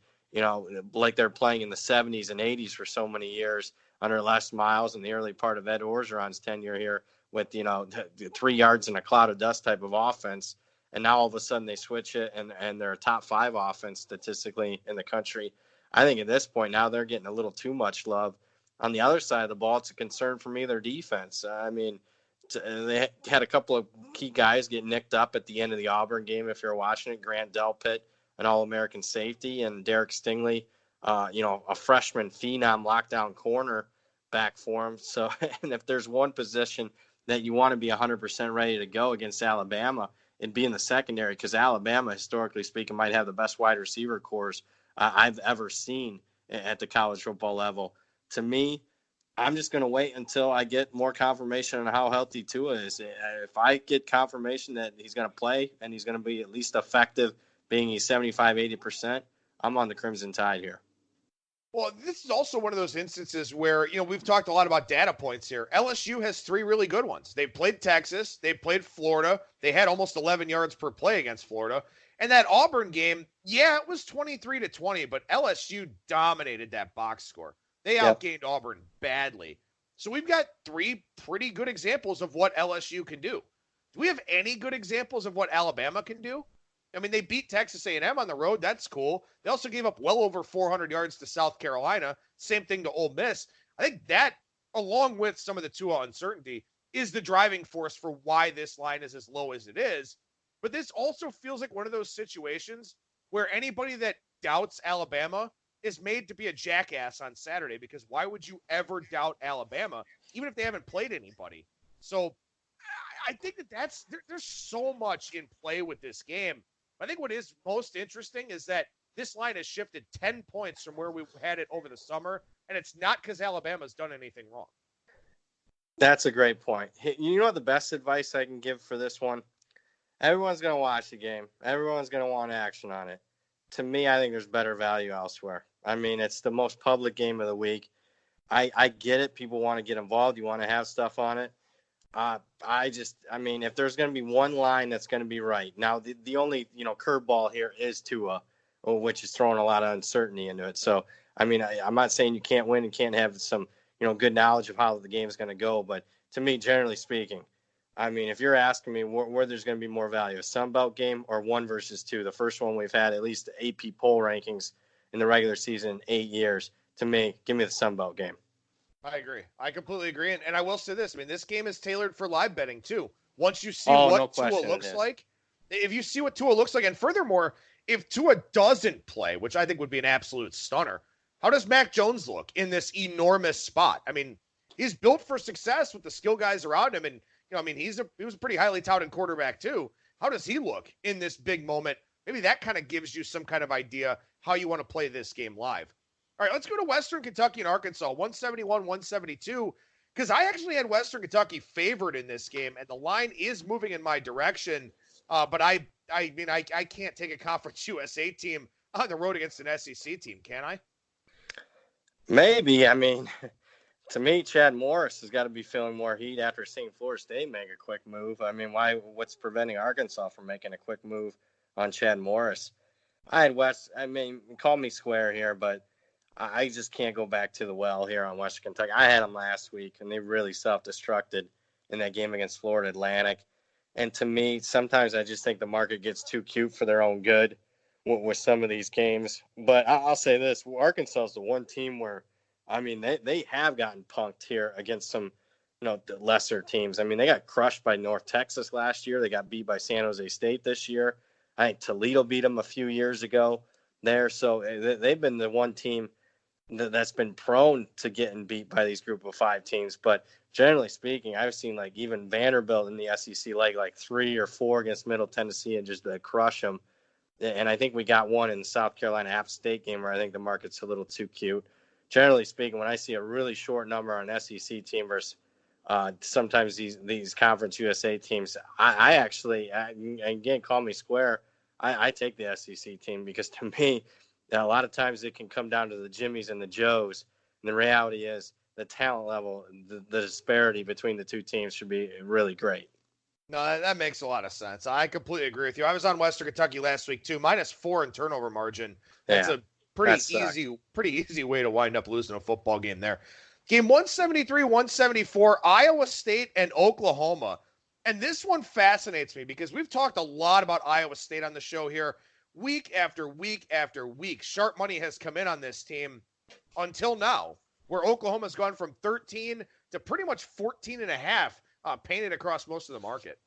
like they're playing in the 70s and 80s for so many years under Les Miles in the early part of Ed Orgeron's tenure here with, the 3 yards in a cloud of dust type of offense. And now all of a sudden they switch it and they're a top 5 offense statistically in the country. I think at this point now they're getting a little too much love. On the other side of the ball, it's a concern for me, their defense. They had a couple of key guys get nicked up at the end of the Auburn game. If you're watching it, Grant Delpit, an All-American safety, and Derek Stingley, a freshman phenom lockdown corner back for him. So, and if there's one position that you want to be 100% ready to go against Alabama, it'd be in the secondary, because Alabama, historically speaking, might have the best wide receiver corps I've ever seen at the college football level. To me, I'm just going to wait until I get more confirmation on how healthy Tua is. If I get confirmation that he's going to play and he's going to be at least effective, being he's 75, 80%, I'm on the Crimson Tide here. Well, this is also one of those instances where, we've talked a lot about data points here. LSU has 3 really good ones. They played Texas. They played Florida. They had almost 11 yards per play against Florida. And that Auburn game, it was 23-20, but LSU dominated that box score. They outgained Auburn badly. So we've got 3 pretty good examples of what LSU can do. Do we have any good examples of what Alabama can do? I mean, they beat Texas A&M on the road. That's cool. They also gave up well over 400 yards to South Carolina. Same thing to Ole Miss. I think that, along with some of the Tua uncertainty, is the driving force for why this line is as low as it is. But this also feels like one of those situations where anybody that doubts Alabama is made to be a jackass on Saturday, because why would you ever doubt Alabama, even if they haven't played anybody? So I think there's so much in play with this game. I think what is most interesting is that this line has shifted 10 points from where we had it over the summer, and it's not because Alabama's done anything wrong. That's a great point. You know what the best advice I can give for this one? Everyone's going to watch the game. Everyone's going to want action on it. To me, I think there's better value elsewhere. I mean, it's the most public game of the week. I get it. People want to get involved. You want to have stuff on it. If there's going to be one line that's going to be right. Now, the only, curveball here is Tua, which is throwing a lot of uncertainty into it. So, I'm not saying you can't win and can't have some, good knowledge of how the game is going to go. But to me, generally speaking, if you're asking me where there's going to be more value, a Sun Belt game or 1 versus 2, the first one we've had at least AP poll rankings in the regular season in 8 years, to me, give me the Sun Belt game. I agree. I completely agree. And I will say this. This game is tailored for live betting, too. Once you see what Tua looks like, if you see what Tua looks like, and furthermore, if Tua doesn't play, which I think would be an absolute stunner, how does Mac Jones look in this enormous spot? He's built for success with the skill guys around him. And, he was a pretty highly touted quarterback, too. How does he look in this big moment? Maybe that kind of gives you some kind of idea how you want to play this game live. All right, let's go to Western Kentucky and Arkansas, 171-172, because I actually had Western Kentucky favored in this game, and the line is moving in my direction. But I can't take a Conference USA team on the road against an SEC team, can I? Maybe. To me, Chad Morris has got to be feeling more heat after seeing Florida State make a quick move. What's preventing Arkansas from making a quick move on Chad Morris? I had call me square here, but I just can't go back to the well here on Western Kentucky. I had them last week, and they really self-destructed in that game against Florida Atlantic. And to me, sometimes I just think the market gets too cute for their own good with some of these games. But I'll say this. Arkansas is the one team where, they have gotten punked here against some, lesser teams. They got crushed by North Texas last year. They got beat by San Jose State this year. I think Toledo beat them a few years ago there. So they've been the one team that's been prone to getting beat by these group of 5 teams. But generally speaking, I've seen even Vanderbilt in the SEC like 3 or 4 against Middle Tennessee and just crush them. And I think we got one in the South Carolina App State game where I think the market's a little too cute. Generally speaking, when I see a really short number on an SEC team versus sometimes these Conference USA teams, I actually, again, call me square, I take the SEC team because to me, a lot of times it can come down to the Jimmies and the Joes. And the reality is the talent level, the disparity between the two teams should be really great. No, that makes a lot of sense. I completely agree with you. I was on Western Kentucky last week too, -4 in turnover margin. That's a pretty easy way to wind up losing a football game there. Game 173, 174, Iowa State and Oklahoma. And this one fascinates me because we've talked a lot about Iowa State on the show here week after week after week. Sharp money has come in on this team until now, where Oklahoma's gone from 13 to pretty much 14.5. Painted across most of the market.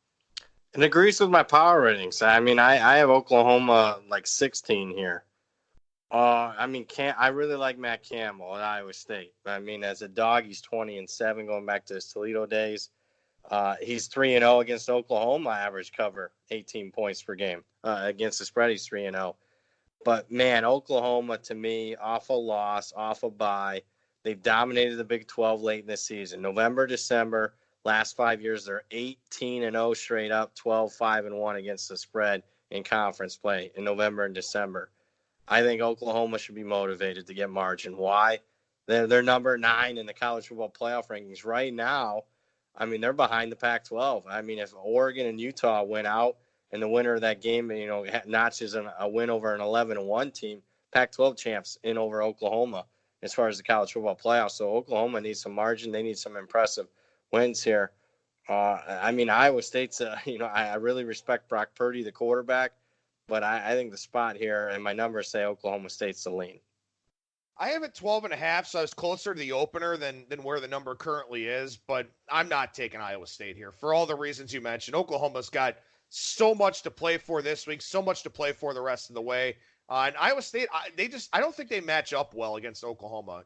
It agrees with my power ratings. I mean, I have Oklahoma like 16 here. I mean, I really like Matt Campbell at Iowa State. I mean, as a dog, he's 20-7 going back to his Toledo days. He's 3-0 against Oklahoma. Average cover 18 points per game against the spread. He's 3-0. But man, Oklahoma to me, off a loss, off a bye. They've dominated the Big 12 late in the season. November, December. Last 5 years, they're 18-0 straight up, 12-5-1 against the spread in conference play in November and December. I think Oklahoma should be motivated to get margin. Why? They're number 9 in the college football playoff rankings right now. I mean, they're behind the Pac-12. I mean, if Oregon and Utah went out and the winner of that game, notches a win over an 11-1 team, Pac-12 champs in over Oklahoma as far as the college football playoffs. So Oklahoma needs some margin. They need some impressive wins here. I mean, Iowa State's, I really respect Brock Purdy, the quarterback, but I think the spot here and my numbers say Oklahoma State's the lean. I have it 12.5, so I was closer to the opener than where the number currently is, but I'm not taking Iowa State here for all the reasons you mentioned. Oklahoma's got so much to play for this week, so much to play for the rest of the way. And Iowa State, I don't think they match up well against Oklahoma.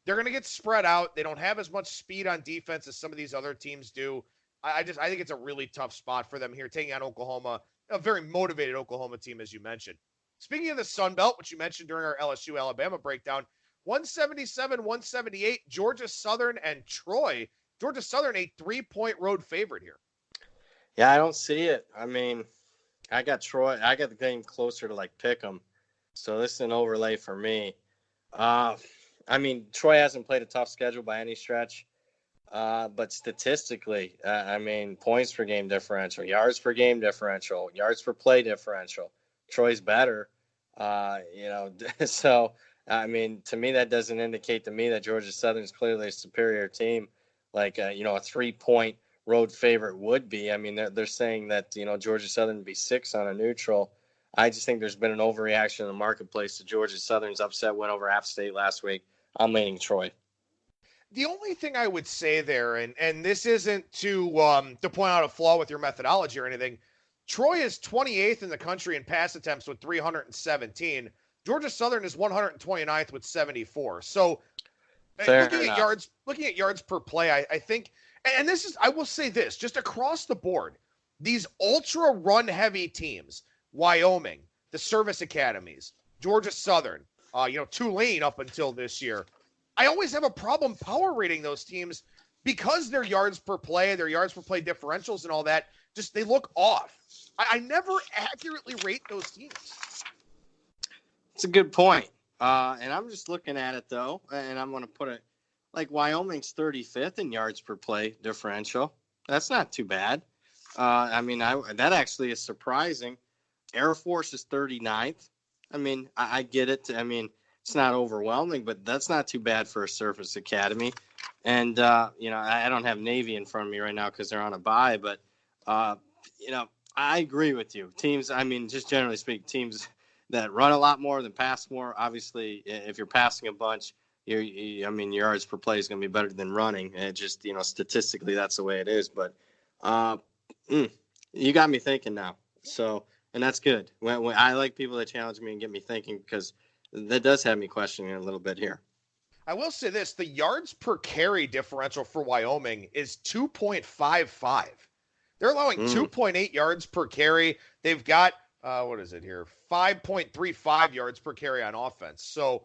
They're going to get spread out. They don't have as much speed on defense as some of these other teams do. I think it's a really tough spot for them here, taking on Oklahoma, a very motivated Oklahoma team, as you mentioned. Speaking of the Sun Belt, which you mentioned during our LSU-Alabama breakdown, 177, 178, Georgia Southern and Troy. Georgia Southern, a 3-point road favorite here. Yeah, I don't see it. I mean, I got Troy. I got the game closer to like pick 'em. So this is an overlay for me. I mean, Troy hasn't played a tough schedule by any stretch, but statistically, I mean, points per game differential, yards per game differential, yards per play differential, Troy's better, So, I mean, to me, that doesn't indicate to me that Georgia Southern is clearly a superior team, like, a 3-point road favorite would be. I mean, they're saying that, Georgia Southern would be 6 on a neutral. I just think there's been an overreaction in the marketplace to Georgia Southern's upset win over App State last week. I'm leaning Troy. The only thing I would say there, and this isn't to point out a flaw with your methodology or anything, Troy is 28th in the country in pass attempts with 317. Georgia Southern is 129th with 74. So looking at yards per play, I think, and this is, I will say this, just across the board, these ultra run heavy teams, Wyoming, the service academies, Georgia Southern, Tulane up until this year. I always have a problem power rating those teams because their yards per play, their yards per play differentials and all that, just they look off. I never accurately rate those teams. It's a good point. And I'm just looking at it, though, and I'm going to put it like Wyoming's 35th in yards per play differential. That's not too bad. That actually is surprising. Air Force is 39th. I mean, I get it. I mean, it's not overwhelming, but that's not too bad for a surface academy. And, I don't have Navy in front of me right now because they're on a bye, but, I agree with you. Teams, I mean, just generally speaking, teams that run a lot more than pass more, obviously, if you're passing a bunch, your yards per play is going to be better than running. And it just, statistically, that's the way it is. But you got me thinking now. So, and that's good. When I like people that challenge me and get me thinking because that does have me questioning a little bit here. I will say this, the yards per carry differential for Wyoming is 2.55. They're allowing 2.8 yards per carry. They've got what is it here? 5.35 yards per carry on offense. So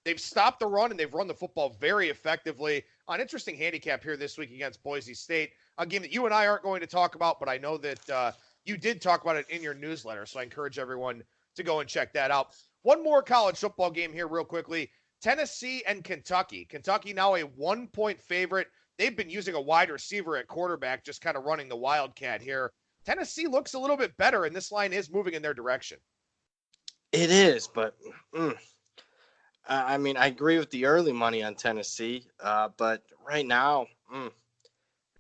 they've stopped the run and they've run the football very effectively. An interesting handicap here this week against Boise State, a game that you and I aren't going to talk about, but I know that you did talk about it in your newsletter. So I encourage everyone to go and check that out. One more college football game here real quickly. Tennessee and Kentucky. Kentucky now a 1-point favorite. They've been using a wide receiver at quarterback, just kind of running the Wildcat here. Tennessee looks a little bit better, and this line is moving in their direction. It is, but I mean, I agree with the early money on Tennessee, but right now,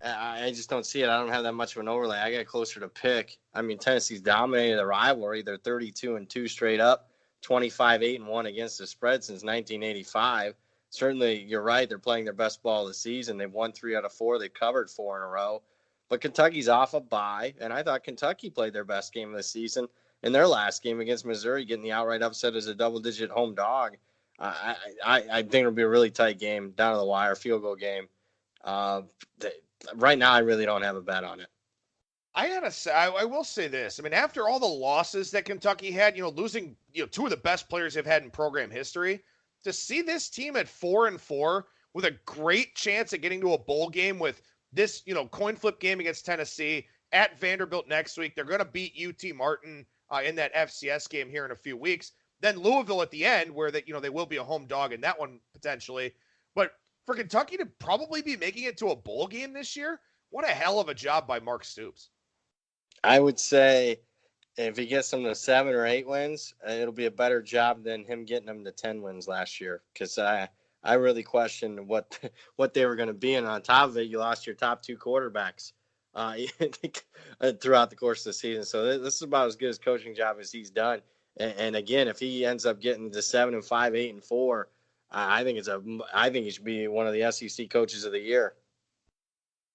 I just don't see it. I don't have that much of an overlay. I got closer to pick. I mean, Tennessee's dominated the rivalry. They're 32-2 straight up, 25-8-1 against the spread since 1985. Certainly, you're right. They're playing their best ball of the season. They've won 3 out of 4. They've covered 4 in a row. But Kentucky's off a bye, and I thought Kentucky played their best game of the season in their last game against Missouri, getting the outright upset as a double-digit home dog. I think it'll be a really tight game, down to the wire, field goal game. Right now, I really don't have a bet on it. I gotta say, I will say this. I mean, after all the losses that Kentucky had, losing 2 of the best players they've had in program history, to see this team at 4-4 with a great chance at getting to a bowl game with this, coin flip game against Tennessee at Vanderbilt next week. They're going to beat UT Martin in that FCS game here in a few weeks. Then Louisville at the end, where they will be a home dog in that one potentially. But for Kentucky to probably be making it to a bowl game this year, what a hell of a job by Mark Stoops. I would say if he gets them to 7 or 8 wins, it'll be a better job than him getting them to 10 wins last year. Because I really questioned what they were going to be. And on top of it, you lost your top 2 quarterbacks throughout the course of the season. So this is about as good a coaching job as he's done. And again, if he ends up getting to 7-5, 8-4, I think he should be one of the SEC coaches of the year.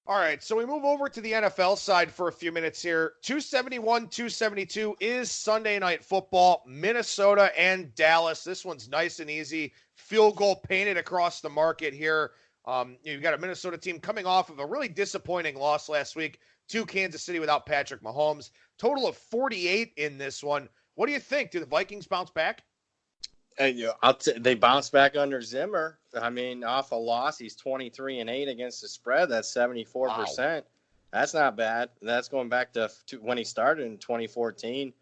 All right, so we move over to the NFL side for a few minutes here. 271, 272 is Sunday Night Football, Minnesota and Dallas. This one's nice and easy. Field goal painted across the market here. You've got a Minnesota team coming off of a really disappointing loss last week to Kansas City without Patrick Mahomes. Total of 48 in this one. What do you think? Do the Vikings bounce back? They bounced back under Zimmer. I mean, off a loss, he's 23-8 against the spread. That's 74%. Wow. That's not bad. That's going back to when he started in 2014.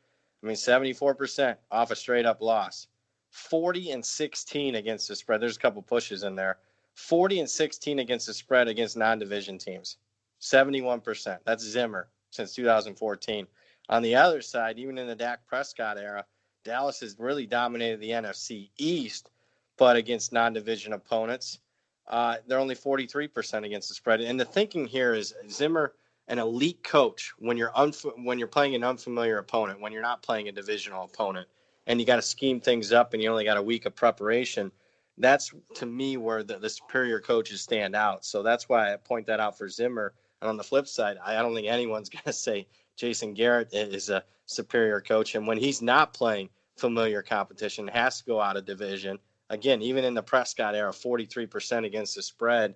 I mean, 74% off a straight-up loss. 40-16 against the spread. There's a couple pushes in there. 40-16 against the spread against non-division teams. 71%. That's Zimmer since 2014. On the other side, even in the Dak Prescott era, Dallas has really dominated the NFC East, but against non-division opponents, they're only 43% against the spread. And the thinking here is Zimmer, an elite coach, when you're playing an unfamiliar opponent, when you're not playing a divisional opponent, and you got to scheme things up and you only got a week of preparation, that's, to me, where the superior coaches stand out. So that's why I point that out for Zimmer. And on the flip side, I don't think anyone's going to say Jason Garrett is a superior coach. And when he's not playing familiar competition, has to go out of division. Again, even in the Prescott era, 43% against the spread.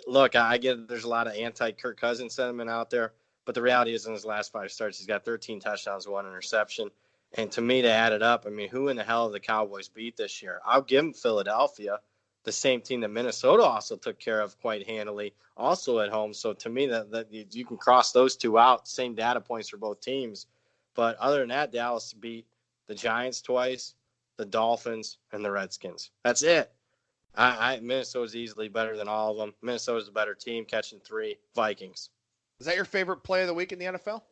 Look, I get there's a lot of anti-Kirk Cousins sentiment out there, but the reality is in his last 5 starts, he's got 13 touchdowns, 1 interception. And to me, to add it up, I mean, who in the hell have the Cowboys beat this year? I'll give them Philadelphia, the same team that Minnesota also took care of quite handily, also at home. So to me, that you can cross those two out, same data points for both teams. But other than that, Dallas beat the Giants twice, the Dolphins, and the Redskins. That's it. Minnesota's easily better than all of them. Minnesota's a better team, catching 3. Vikings. Is that your favorite play of the week in the NFL?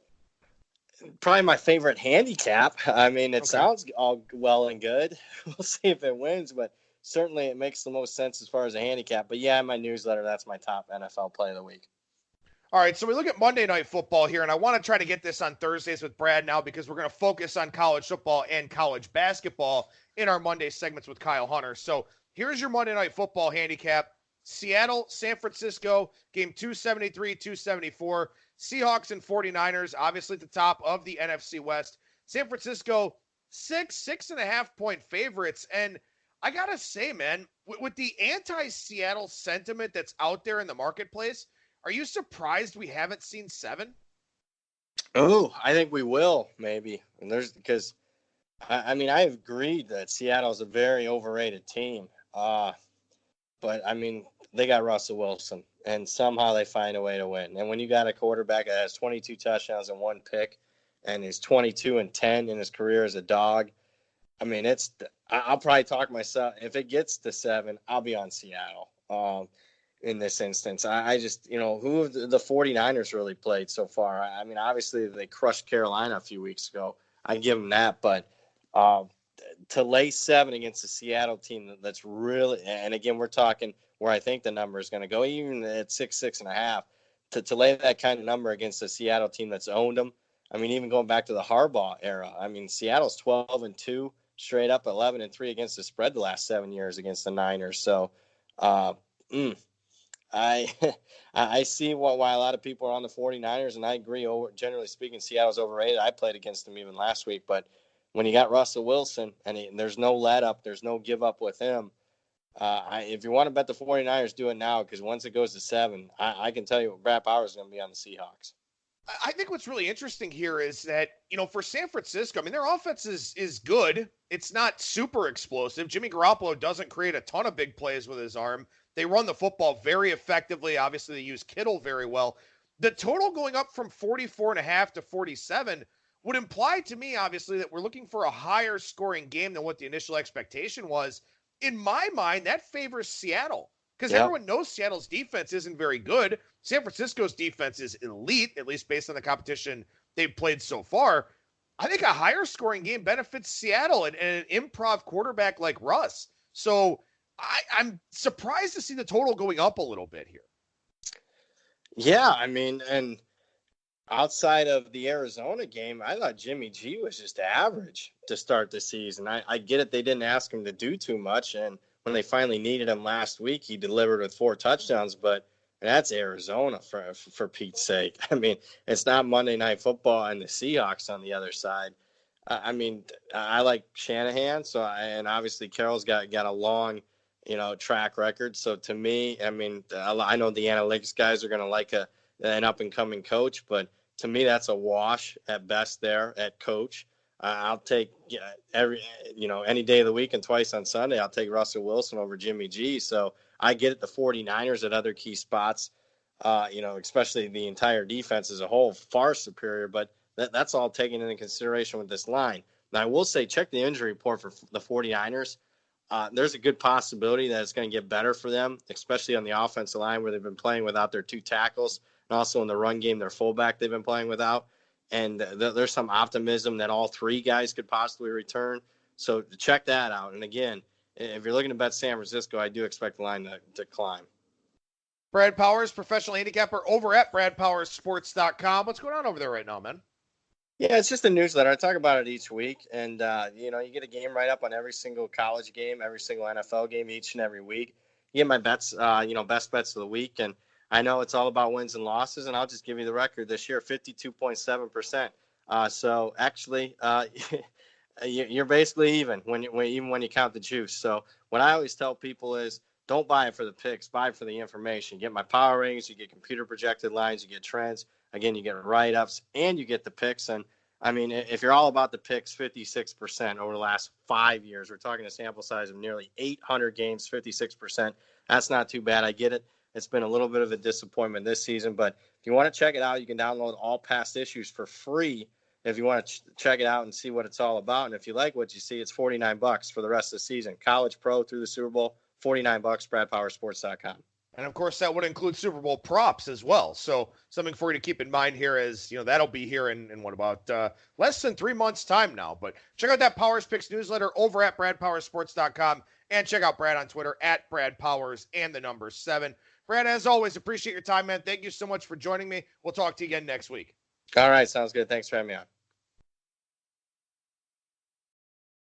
Probably my favorite handicap. I mean, it sounds all well and good. We'll see if it wins, but certainly it makes the most sense as far as a handicap. But yeah, in my newsletter, that's my top NFL play of the week. All right, so we look at Monday Night Football here, and I want to try to get this on Thursdays with Brad now because we're going to focus on college football and college basketball in our Monday segments with Kyle Hunter. So here's your Monday Night Football handicap. Seattle, San Francisco, game 273, 274. Seahawks and 49ers, obviously at the top of the NFC West. San Francisco, 6.5 point favorites. And I got to say, man, with the anti-Seattle sentiment that's out there in the marketplace, are you surprised we haven't seen 7? Oh, I think we will, maybe. And because I mean, I've agreed that Seattle's a very overrated team. But I mean, they got Russell Wilson, and somehow they find a way to win. And when you got a quarterback that has 22 touchdowns and 1 pick, and is 22-10 in his career as a dog, I mean, I'll probably talk myself. If it gets to 7, I'll be on Seattle. In this instance, I just, who have the 49ers really played so far? I mean, obviously they crushed Carolina a few weeks ago. I give them that, but to lay 7 against the Seattle team that's really, and again, we're talking where I think the number is going to go, even at 6.5, to lay that kind of number against a Seattle team that's owned them. I mean, even going back to the Harbaugh era, I mean, Seattle's 12-2, straight up 11-3 against the spread the last 7 years against the Niners. So, I see why a lot of people are on the 49ers, and I agree. Generally speaking, Seattle's overrated. I played against them even last week, but when you got Russell Wilson and there's no let up, there's no give up with him. If you want to bet the 49ers, do it now, because once it goes to 7, I can tell you Brad Powers is going to be on the Seahawks. I think what's really interesting here is that, for San Francisco, I mean, their offense is good. It's not super explosive. Jimmy Garoppolo doesn't create a ton of big plays with his arm. They run the football very effectively. Obviously, they use Kittle very well. The total going up from 44.5 to 47 would imply to me, obviously, that we're looking for a higher scoring game than what the initial expectation was. In my mind, that favors Seattle, because everyone knows Seattle's defense isn't very good. San Francisco's defense is elite, at least based on the competition they've played so far. I think a higher scoring game benefits Seattle and an improv quarterback like Russ. So I'm surprised to see the total going up a little bit here. Yeah, I mean, and outside of the Arizona game, I thought Jimmy G was just average to start the season. I get it. They didn't ask him to do too much. And when they finally needed him last week, he delivered with 4 touchdowns. But that's Arizona, for Pete's sake. I mean, it's not Monday Night Football and the Seahawks on the other side. I mean, I like Shanahan. And obviously Carroll's got a long, track record. So to me, I mean, I know the analytics guys are going to like an up-and-coming coach, but to me, that's a wash at best there at coach. I'll take any day of the week and twice on Sunday, I'll take Russell Wilson over Jimmy G. So I get it, the 49ers at other key spots, especially the entire defense as a whole, far superior, but that's all taken into consideration with this line. Now, I will say, check the injury report for the 49ers. There's a good possibility that it's going to get better for them, especially on the offensive line where they've been playing without their 2 tackles, and also in the run game, their fullback they've been playing without. And there's some optimism that all 3 guys could possibly return. So check that out. And again, if you're looking to bet San Francisco, I do expect the line to climb. Brad Powers, professional handicapper over at BradPowersSports.com. What's going on over there right now, man? Yeah, it's just a newsletter. I talk about it each week. And, you get a game right up on every single college game, every single NFL game each and every week. You get my bets, best bets of the week. And I know it's all about wins and losses, and I'll just give you the record this year, 52.7%. So actually, you're basically even when you count the juice. So what I always tell people is don't buy it for the picks, buy it for the information. You get my power ratings, you get computer projected lines, you get trends. Again, you get write-ups, and you get the picks. And, I mean, if you're all about the picks, 56% over the last 5 years. We're talking a sample size of nearly 800 games, 56%. That's not too bad. I get it. It's been a little bit of a disappointment this season. But if you want to check it out, you can download all past issues for free if you want to check it out and see what it's all about. And if you like what you see, it's $49 for the rest of the season. College, pro, through the Super Bowl, $49, BradPowerSports.com. And, of course, that would include Super Bowl props as well. So something for you to keep in mind here is, that'll be here in what, about less than 3 months' time now. But check out that Powers Picks newsletter over at BradPowerSports.com. And check out Brad on Twitter at BradPowers and the number 7. Brad, as always, appreciate your time, man. Thank you so much for joining me. We'll talk to you again next week. All right. Sounds good. Thanks for having me on.